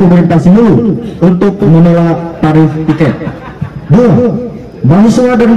pemerintah Simelu untuk menolak tarif tiket. 2. Mahasiswa dan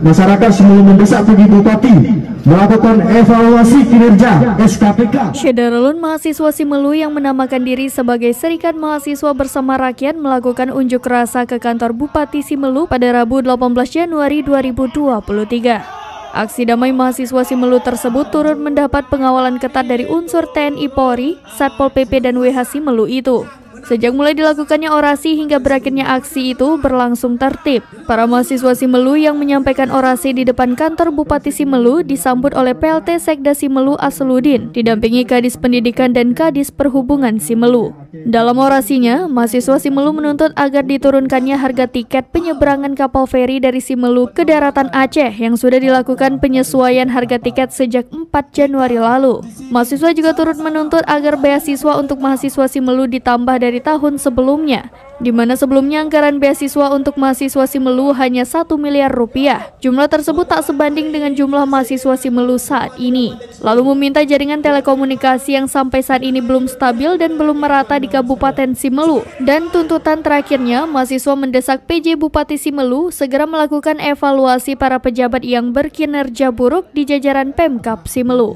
masyarakat Simelu mendesak PJ Bupati melakukan evaluasi kinerja SKPK. Syederalun mahasiswa Simelu yang menamakan diri sebagai Serikat Mahasiswa Bersama Rakyat melakukan unjuk rasa ke kantor Bupati Simelu pada Rabu 18 Januari 2023. Aksi damai mahasiswa Simelu tersebut turut mendapat pengawalan ketat dari unsur TNI Polri, Satpol PP dan WH Simelu itu. Sejak mulai dilakukannya orasi hingga berakhirnya aksi itu berlangsung tertib. Para mahasiswa Simelu yang menyampaikan orasi di depan kantor Bupati Simelu disambut oleh PLT Sekda Simelu Asludin, didampingi Kadis Pendidikan dan Kadis Perhubungan Simelu. Dalam orasinya, mahasiswa Simelu menuntut agar diturunkannya harga tiket penyeberangan kapal feri dari Simelu ke daratan Aceh yang sudah dilakukan penyesuaian harga tiket sejak 4 Januari lalu. Mahasiswa juga turut menuntut agar beasiswa untuk mahasiswa Simelu ditambah dari tahun sebelumnya, di mana sebelumnya anggaran beasiswa untuk mahasiswa Simelu hanya 1 miliar rupiah. Jumlah tersebut tak sebanding dengan jumlah mahasiswa Simelu saat ini. Lalu meminta jaringan telekomunikasi yang sampai saat ini belum stabil dan belum merata di Kabupaten Simelu. Dan tuntutan terakhirnya, mahasiswa mendesak PJ Bupati Simelu segera melakukan evaluasi para pejabat yang berkinerja buruk di jajaran Pemkab Simelu.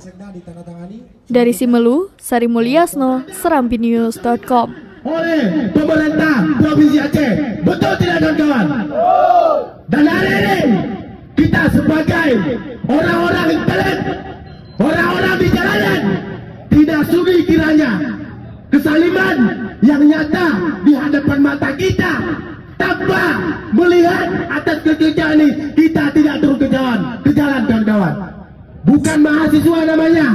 Dari Simelu, Sari Mulyasno, serambinews.com. Oleh pemerintah Provinsi Aceh, betul tidak kawan-kawan? Dan hari ini kita sebagai orang-orang intelek, orang-orang di jalanan, tidak sudi kiranya kesaliman yang nyata di hadapan mata kita tanpa melihat atas kekerjaan ini, kita tidak turun ke jalan kawan-kawan. Bukan mahasiswa namanya.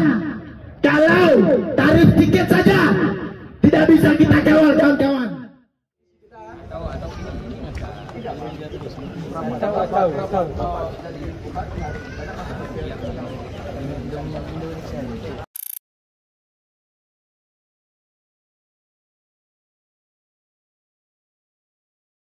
Kalau tarif tiket saja tidak bisa kita kawal kawan-kawan.